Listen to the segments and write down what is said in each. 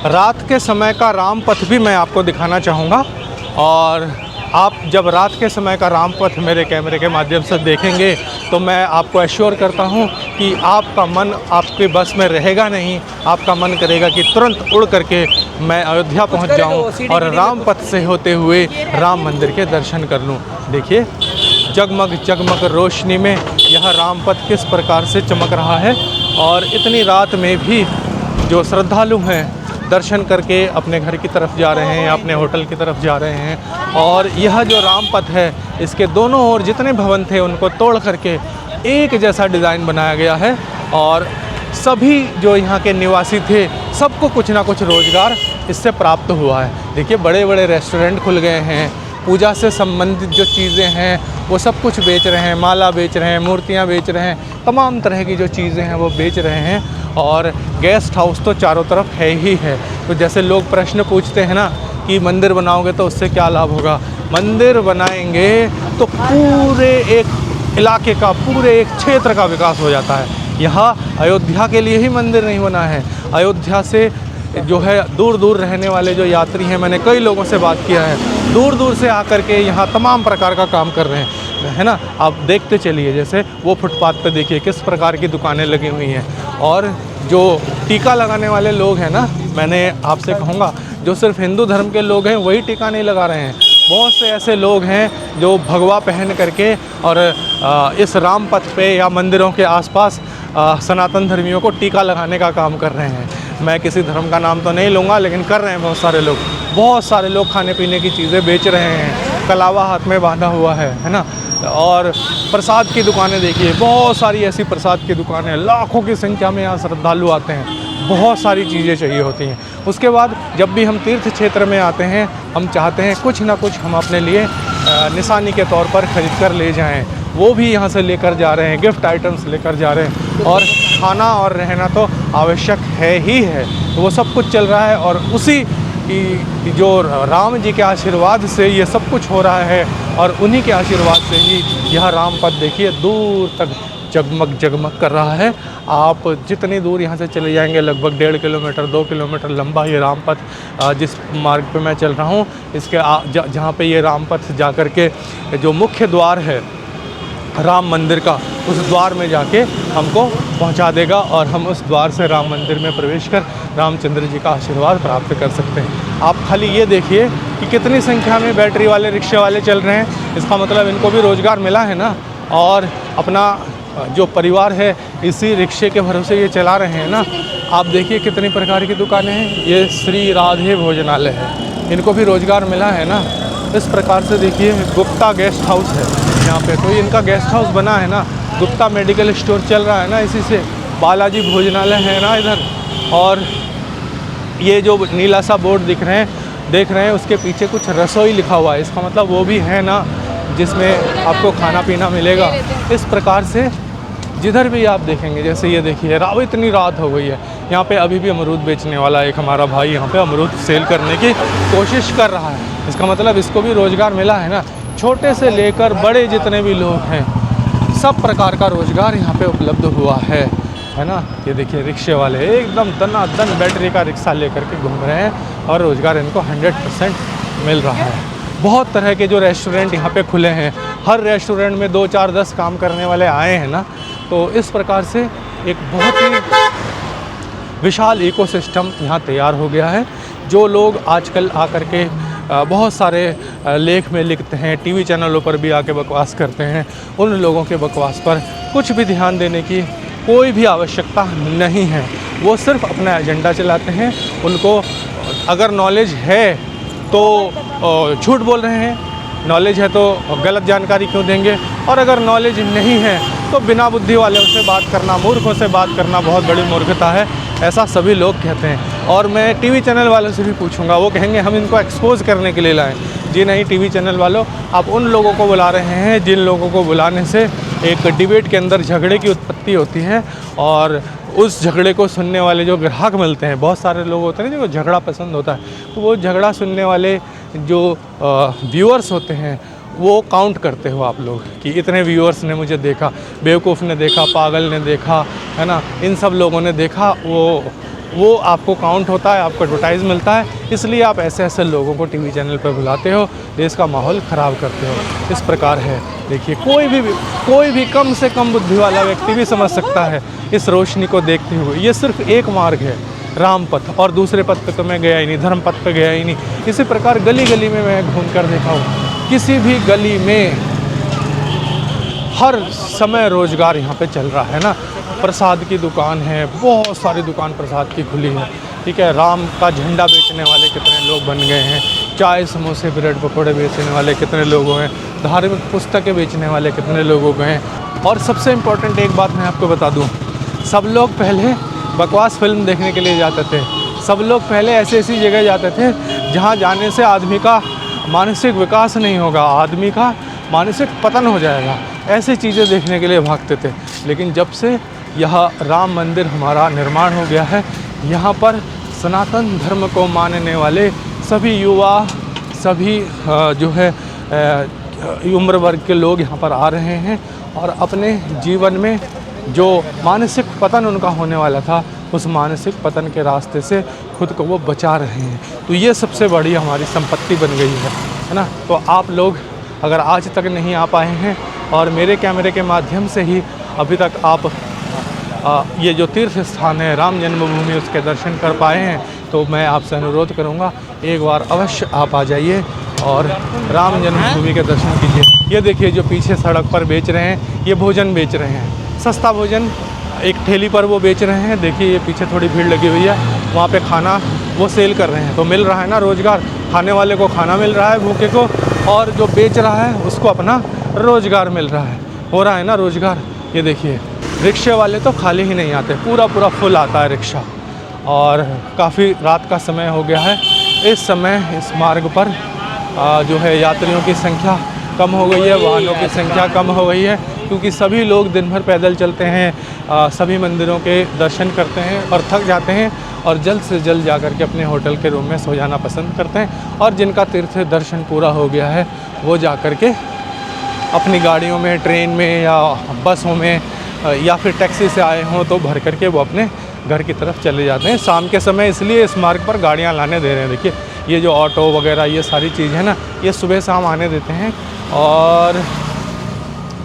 रात के समय का राम पथ भी मैं आपको दिखाना चाहूँगा। और आप जब रात के समय का राम पथ मेरे कैमरे के माध्यम से देखेंगे तो मैं आपको एश्योर करता हूँ कि आपका मन आपके बस में रहेगा नहीं। आपका मन करेगा कि तुरंत उड़ करके मैं अयोध्या पहुँच जाऊँ और राम पथ से होते हुए राम मंदिर के दर्शन कर लूँ। देखिए जगमग जगमग रोशनी में यह राम पथ किस प्रकार से चमक रहा है। और इतनी रात में भी जो श्रद्धालु हैं दर्शन करके अपने घर की तरफ जा रहे हैं, अपने होटल की तरफ जा रहे हैं। और यह जो राम पथ है इसके दोनों ओर जितने भवन थे उनको तोड़ करके एक जैसा डिज़ाइन बनाया गया है। और सभी जो यहाँ के निवासी थे सबको कुछ ना कुछ रोज़गार इससे प्राप्त हुआ है। देखिए बड़े बड़े रेस्टोरेंट खुल गए हैं, पूजा से संबंधित जो चीज़ें हैं वो सब कुछ बेच रहे हैं, माला बेच रहे हैं, मूर्तियाँ बेच रहे हैं, तमाम तरह की जो चीज़ें हैं वो बेच रहे हैं। और गेस्ट हाउस तो चारों तरफ है ही है। तो जैसे लोग प्रश्न पूछते हैं ना कि मंदिर बनाओगे तो उससे क्या लाभ होगा। मंदिर बनाएंगे तो पूरे एक इलाके का, पूरे एक क्षेत्र का विकास हो जाता है। यहाँ अयोध्या के लिए ही मंदिर नहीं बना है। अयोध्या से जो है दूर दूर रहने वाले जो यात्री हैं, मैंने कई लोगों से बात किया है, दूर दूर से आकर के यहाँ तमाम प्रकार का काम कर रहे हैं, है ना। आप देखते चलिए, जैसे वो फुटपाथ पे देखिए किस प्रकार की दुकानें लगी हुई हैं। और जो टीका लगाने वाले लोग हैं ना, मैंने आपसे कहूँगा जो सिर्फ हिंदू धर्म के लोग हैं वही टीका नहीं लगा रहे हैं। बहुत से ऐसे लोग हैं जो भगवा पहन करके और इस राम पथ पे या मंदिरों के आसपास सनातन धर्मियों को टीका लगाने का काम कर रहे हैं। मैं किसी धर्म का नाम तो नहीं लूँगा, लेकिन कर रहे हैं बहुत सारे लोग। बहुत सारे लोग खाने पीने की चीज़ें बेच रहे हैं, कलावा हाथ में बांधा हुआ है ना। और प्रसाद की दुकानें देखिए, बहुत सारी ऐसी प्रसाद की दुकानें, लाखों की संख्या में यहाँ श्रद्धालु आते हैं। बहुत सारी चीज़ें चाहिए होती हैं। उसके बाद जब भी हम तीर्थ क्षेत्र में आते हैं हम चाहते हैं कुछ ना कुछ हम अपने लिए निशानी के तौर पर ख़रीद कर ले जाएं। वो भी यहाँ से लेकर जा रहे हैं, गिफ्ट आइटम्स लेकर जा रहे हैं। और खाना और रहना तो आवश्यक है ही है, तो वो सब कुछ चल रहा है। और उसी की जो राम जी के आशीर्वाद से ये सब कुछ हो रहा है और उन्हीं के आशीर्वाद से ही यह राम पथ देखिए दूर तक जगमग जगमग कर रहा है। आप जितनी दूर यहाँ से चले जाएंगे, लगभग 1.5 किलोमीटर 2 किलोमीटर लंबा ये राम पथ जिस मार्ग पे मैं चल रहा हूँ, इसके जहाँ पे ये राम पथ जा कर के जो मुख्य द्वार है राम मंदिर का, उस द्वार में जाके हमको पहुंचा देगा और हम उस द्वार से राम मंदिर में प्रवेश कर रामचंद्र जी का आशीर्वाद प्राप्त कर सकते हैं। आप खाली ये देखिए कि कितनी संख्या में बैटरी वाले रिक्शे वाले चल रहे हैं। इसका मतलब इनको भी रोज़गार मिला है ना, और अपना जो परिवार है इसी रिक्शे के भरोसे ये चला रहे हैं ना। आप देखिए कितनी प्रकार की दुकानें हैं। ये श्री राधे भोजनालय है, इनको भी रोज़गार मिला है ना। इस प्रकार से देखिए गुप्ता गेस्ट हाउस है यहाँ पे, तो इनका गेस्ट हाउस बना है ना। गुप्ता मेडिकल स्टोर चल रहा है ना इसी से। बालाजी भोजनालय है ना इधर। और ये जो नीला सा बोर्ड देख रहे हैं उसके पीछे कुछ रसोई लिखा हुआ है, इसका मतलब वो भी है ना जिसमें आपको खाना पीना मिलेगा। इस प्रकार से जिधर भी आप देखेंगे, जैसे ये देखिए इतनी रात हो गई है, यहाँ पे अभी भी अमरूद बेचने वाला एक हमारा भाई यहाँ पे अमरूद सेल करने की कोशिश कर रहा है। इसका मतलब इसको भी रोज़गार मिला है ना। छोटे से लेकर बड़े जितने भी लोग हैं सब प्रकार का रोज़गार यहाँ पे उपलब्ध हुआ है ना। ये देखिए रिक्शे वाले एकदम दनादन बैटरी का रिक्शा लेकर के घूम रहे हैं और रोज़गार इनको 100% मिल रहा है। बहुत तरह के जो रेस्टोरेंट यहाँ पे खुले हैं, हर रेस्टोरेंट में 2 4 10 काम करने वाले आए हैं ना। तो इस प्रकार से एक बहुत ही विशाल इकोसिस्टम यहाँ तैयार हो गया है। जो लोग आजकल आकर के बहुत सारे लेख में लिखते हैं, टीवी चैनलों पर भी आके बकवास करते हैं, उन लोगों के बकवास पर कुछ भी ध्यान देने की कोई भी आवश्यकता नहीं है। वो सिर्फ अपना एजेंडा चलाते हैं। उनको अगर नॉलेज है तो झूठ बोल रहे हैं, नॉलेज है तो गलत जानकारी क्यों देंगे, और अगर नॉलेज नहीं है तो बिना बुद्धि वालों से बात करना, मूर्खों से बात करना बहुत बड़ी मूर्खता है, ऐसा सभी लोग कहते हैं। और मैं टीवी चैनल वालों से भी पूछूंगा, वो कहेंगे हम इनको एक्सपोज करने के लिए लाएं। जी नहीं, टीवी चैनल वालों, आप उन लोगों को बुला रहे हैं जिन लोगों को बुलाने से एक डिबेट के अंदर झगड़े की उत्पत्ति होती है, और उस झगड़े को सुनने वाले जो ग्राहक मिलते हैं, बहुत सारे लोग होते हैं जिनको झगड़ा पसंद होता है, तो वो झगड़ा सुनने वाले जो व्यूअर्स होते हैं वो काउंट करते हो आप लोग कि इतने व्यूअर्स ने मुझे देखा, बेवकूफ़ ने देखा, पागल ने देखा, है ना, इन सब लोगों ने देखा, वो वो आपको काउंट होता है, आपको एडवर्टाइज मिलता है, इसलिए आप ऐसे ऐसे लोगों को टीवी चैनल पर बुलाते हो, देश का माहौल ख़राब करते हो। इस प्रकार है। देखिए कोई भी कम से कम बुद्धि वाला व्यक्ति भी समझ सकता है इस रोशनी को देखते हुए। ये सिर्फ एक मार्ग है, राम पथ, और दूसरे पथ पे तो मैं गया ही नहीं, धर्म पथ पे गया ही नहीं। इसी प्रकार गली गली में मैं घूम कर देखा हूँ, किसी भी गली में हर समय रोज़गार यहाँ पे चल रहा है ना। प्रसाद की दुकान है, बहुत सारी दुकान प्रसाद की खुली है, ठीक है। राम का झंडा बेचने वाले कितने लोग बन गए हैं, चाय समोसे ब्रेड पकौड़े बेचने वाले कितने लोग हैं, धार्मिक पुस्तकें बेचने वाले कितने लोग हो गए हैं। और सबसे इम्पोर्टेंट एक बात मैं आपको बता दूँ, सब लोग पहले बकवास फिल्म देखने के लिए जाते थे, सब लोग पहले ऐसी जगह जाते थे जहाँ जाने से आदमी का मानसिक विकास नहीं होगा, आदमी का मानसिक पतन हो जाएगा, ऐसी चीज़ें देखने के लिए भागते थे। लेकिन जब से यह राम मंदिर हमारा निर्माण हो गया है, यहाँ पर सनातन धर्म को मानने वाले सभी युवा, सभी जो है उम्र वर्ग के लोग यहाँ पर आ रहे हैं और अपने जीवन में जो मानसिक पतन उनका होने वाला था, उस मानसिक पतन के रास्ते से खुद को वो बचा रहे हैं। तो ये सबसे बड़ी हमारी संपत्ति बन गई है ना। तो आप लोग अगर आज तक नहीं आ पाए हैं और मेरे कैमरे के माध्यम से ही अभी तक आप ये जो तीर्थ स्थान है राम जन्मभूमि, उसके दर्शन कर पाए हैं, तो मैं आपसे अनुरोध करूँगा एक बार अवश्य आप आ जाइए और राम जन्मभूमि के दर्शन कीजिए। ये देखिए जो पीछे सड़क पर बेच रहे हैं, ये भोजन बेच रहे हैं, सस्ता भोजन एक ठेली पर वो बेच रहे हैं। देखिए ये पीछे थोड़ी भीड़ लगी हुई है, वहाँ पे खाना वो सेल कर रहे हैं, तो मिल रहा है ना रोज़गार, खाने वाले को खाना मिल रहा है भूखे को, और जो बेच रहा है उसको अपना रोज़गार मिल रहा है, हो रहा है ना रोज़गार। ये देखिए रिक्शे वाले तो खाली ही नहीं आते, पूरा फुल आता है रिक्शा। और काफ़ी रात का समय हो गया है, इस समय इस मार्ग पर जो है यात्रियों की संख्या कम हो गई है, वाहनों की संख्या कम हो गई है, क्योंकि सभी लोग दिन भर पैदल चलते हैं, सभी मंदिरों के दर्शन करते हैं और थक जाते हैं और जल्द से जल्द जाकर के अपने होटल के रूम में सो जाना पसंद करते हैं। और जिनका तीर्थ दर्शन पूरा हो गया है वो जाकर के अपनी गाड़ियों में, ट्रेन में या बसों में या फिर टैक्सी से आए हों तो भर करके वो अपने घर की तरफ चले जाते हैं शाम के समय। इसलिए इस मार्ग पर गाड़ियाँ लाने दे रहे हैं। देखिए ये जो ऑटो वगैरह ये सारी चीज़ है ना, ये सुबह शाम आने देते हैं। और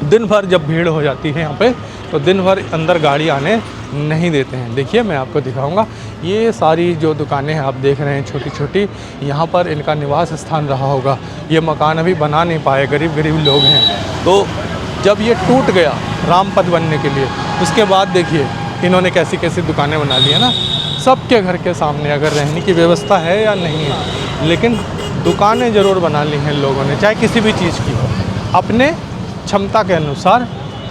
दिन भर जब भीड़ हो जाती है यहाँ पे, तो दिन भर अंदर गाड़ी आने नहीं देते हैं। देखिए मैं आपको दिखाऊंगा, ये सारी जो दुकानें हैं आप देख रहे हैं छोटी छोटी, यहाँ पर इनका निवास स्थान रहा होगा। ये मकान अभी बना नहीं पाए, गरीब लोग हैं। तो जब ये टूट गया रामपथ बनने के लिए, उसके बाद देखिए इन्होंने कैसी कैसी दुकानें बना ली है ना, सबके घर के सामने। अगर रहने की व्यवस्था है या नहीं है, लेकिन दुकानें ज़रूर बना ली हैं लोगों ने, चाहे किसी भी चीज़ की हो, अपने क्षमता के अनुसार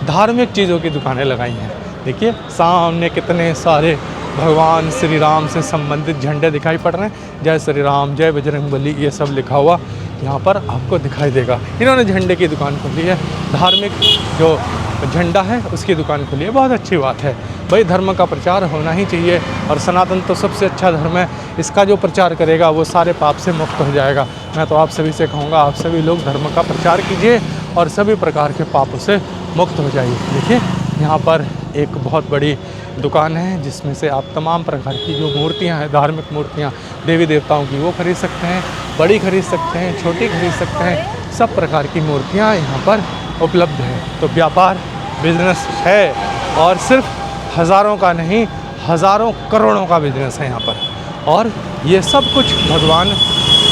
धार्मिक चीज़ों की दुकानें लगाई हैं। देखिए सामने कितने सारे भगवान श्री राम से संबंधित झंडे दिखाई पड़ रहे हैं, जय श्री राम, जय बजरंगबली, ये सब लिखा हुआ यहाँ पर आपको दिखाई देगा। इन्होंने झंडे की दुकान खोली है, धार्मिक जो झंडा है उसकी दुकान खोली है, बहुत अच्छी बात है भाई। धर्म का प्रचार होना ही चाहिए, और सनातन तो सबसे अच्छा धर्म है, इसका जो प्रचार करेगा वो सारे पाप से मुक्त हो जाएगा। मैं तो आप सभी से कहूँगा, आप सभी लोग धर्म का प्रचार कीजिए और सभी प्रकार के पापों से मुक्त हो जाइए। देखिए यहाँ पर एक बहुत बड़ी दुकान है जिसमें से आप तमाम प्रकार की जो मूर्तियाँ हैं, धार्मिक मूर्तियाँ देवी देवताओं की, वो खरीद सकते हैं, बड़ी खरीद सकते हैं, छोटी खरीद सकते हैं, सब प्रकार की मूर्तियाँ यहाँ पर उपलब्ध है। तो व्यापार बिजनेस है, और सिर्फ हज़ारों का नहीं, हज़ारों करोड़ों का बिजनेस है यहाँ पर। और ये सब कुछ भगवान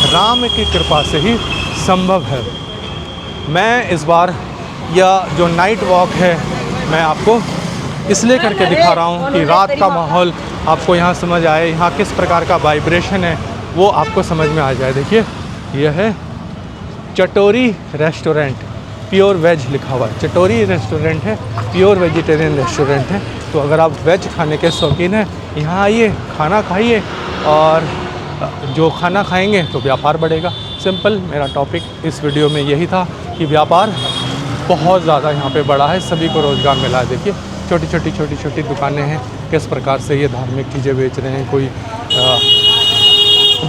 राम की कृपा से ही संभव है। मैं इस बार यह जो नाइट वॉक है मैं आपको इसलिए करके दिखा रहा हूँ कि रात का माहौल आपको यहाँ समझ आए, यहाँ किस प्रकार का वाइब्रेशन है वो आपको समझ में आ जाए। देखिए यह है चटोरी रेस्टोरेंट, प्योर वेज लिखा हुआ है। चटोरी रेस्टोरेंट है, प्योर वेजिटेरियन रेस्टोरेंट है। तो अगर आप वेज खाने के शौकीन हैं, यहाँ आइए, खाना खाइए, और जो खाना खाएंगे तो व्यापार बढ़ेगा। सिंपल मेरा टॉपिक इस वीडियो में यही था कि व्यापार बहुत ज़्यादा यहाँ पे बढ़ा है, सभी को रोज़गार मिला है। देखिए छोटी छोटी दुकानें हैं, किस प्रकार से ये धार्मिक चीज़ें बेच रहे हैं, कोई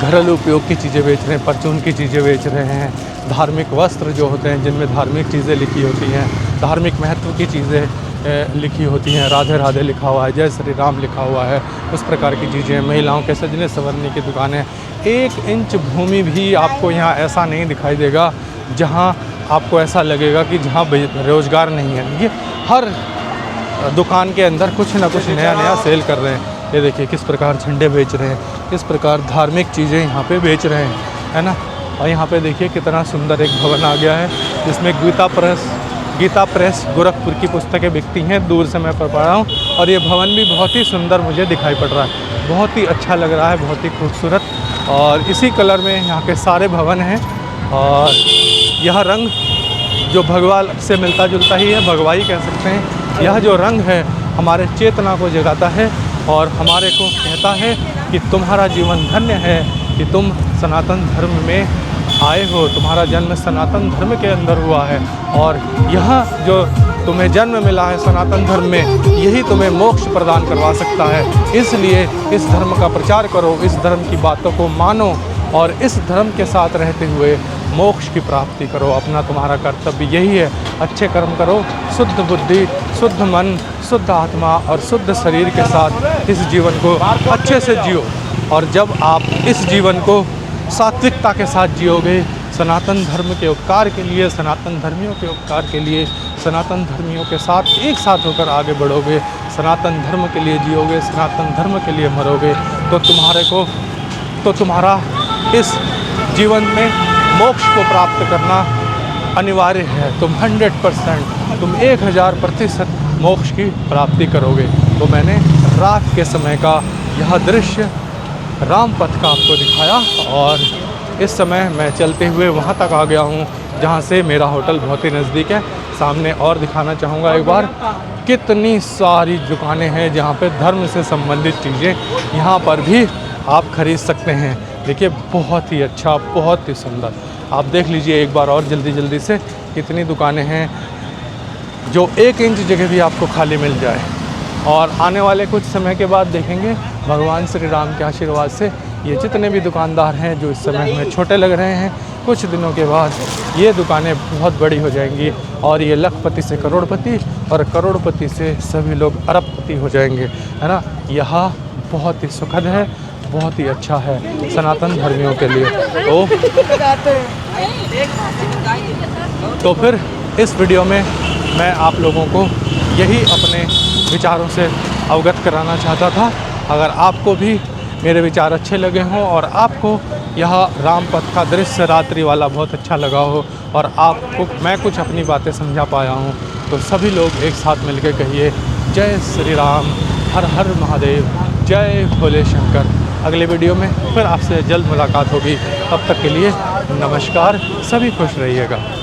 घरेलू उपयोग की चीज़ें बेच रहे हैं, परचून की चीज़ें बेच रहे हैं, धार्मिक वस्त्र जो होते हैं जिनमें धार्मिक चीज़ें लिखी होती हैं, धार्मिक महत्व की चीज़ें लिखी होती हैं, राधे राधे लिखा हुआ है, जय श्री राम लिखा हुआ है, उस प्रकार की चीज़ें, महिलाओं के सजने संवरने की दुकानें। 1 इंच भूमि भी आपको यहाँ ऐसा नहीं दिखाई देगा जहाँ आपको ऐसा लगेगा कि जहाँ रोज़गार नहीं है। ये हर दुकान के अंदर कुछ ना कुछ नया नया सेल कर रहे हैं। ये देखिए किस प्रकार झंडे बेच रहे हैं, किस प्रकार धार्मिक चीज़ें यहाँ पे बेच रहे हैं, है ना। और यहाँ पे देखिए कितना सुंदर एक भवन आ गया है जिसमें गीता प्रेस गोरखपुर की पुस्तकें बिकती हैं। दूर से मैं पढ़ रहा हूँ और ये भवन भी बहुत ही सुंदर मुझे दिखाई पड़ रहा है, बहुत ही अच्छा लग रहा है, बहुत ही खूबसूरत। और इसी कलर में यहाँ के सारे भवन हैं और यह रंग जो भगवा से मिलता जुलता ही है, भगवाई कह सकते हैं। यह जो रंग है हमारे चेतना को जगाता है और हमारे को कहता है कि तुम्हारा जीवन धन्य है कि तुम सनातन धर्म में आए हो, तुम्हारा जन्म सनातन धर्म के अंदर हुआ है और यहाँ जो तुम्हें जन्म मिला है सनातन धर्म में, यही तुम्हें मोक्ष प्रदान करवा सकता है। इसलिए इस धर्म का प्रचार करो, इस धर्म की बातों को मानो और इस धर्म के साथ रहते हुए मोक्ष की प्राप्ति करो। अपना तुम्हारा कर्तव्य यही है, अच्छे कर्म करो, शुद्ध बुद्धि, शुद्ध मन, शुद्ध आत्मा और शुद्ध शरीर के साथ इस जीवन को अच्छे से जियो। और जब आप इस जीवन को सात्विकता के साथ जियोगे, सनातन धर्म के उपकार के लिए, सनातन धर्मियों के उपकार के लिए, सनातन धर्मियों के साथ एक साथ होकर आगे बढ़ोगे, सनातन धर्म के लिए जियोगे, सनातन धर्म के लिए मरोगे, तो तुम्हारा इस जीवन में मोक्ष को प्राप्त करना अनिवार्य है। तुम 100%, तुम 1000% मोक्ष की प्राप्ति करोगे। तो मैंने रात के समय का यह दृश्य राम पथ का आपको दिखाया और इस समय मैं चलते हुए वहाँ तक आ गया हूँ जहाँ से मेरा होटल बहुत ही नज़दीक है। सामने और दिखाना चाहूँगा एक बार, कितनी सारी दुकानें हैं जहाँ पे धर्म से संबंधित चीज़ें यहाँ पर भी आप खरीद सकते हैं। देखिए बहुत ही अच्छा, बहुत ही सुंदर। आप देख लीजिए एक बार और जल्दी से कितनी दुकानें हैं जो 1 इंच जगह भी आपको खाली मिल जाए। और आने वाले कुछ समय के बाद देखेंगे भगवान श्री राम के आशीर्वाद से ये जितने भी दुकानदार हैं जो इस समय हमें छोटे लग रहे हैं, कुछ दिनों के बाद ये दुकानें बहुत बड़ी हो जाएंगी और ये लखपति से करोड़पति और करोड़पति से सभी लोग अरबपति हो जाएंगे, है ना। यह बहुत ही सुखद है, बहुत ही अच्छा है सनातन धर्मियों के लिए। तो फिर इस वीडियो में मैं आप लोगों को यही अपने विचारों से अवगत कराना चाहता था। अगर आपको भी मेरे विचार अच्छे लगे हों और आपको यह राम पथ का दृश्य रात्रि वाला बहुत अच्छा लगा हो और आपको मैं कुछ अपनी बातें समझा पाया हूँ, तो सभी लोग एक साथ मिलकर कहिए जय श्री राम, हर हर महादेव, जय भोले शंकर। अगले वीडियो में फिर आपसे जल्द मुलाकात होगी, तब तक के लिए नमस्कार, सभी खुश रहिएगा।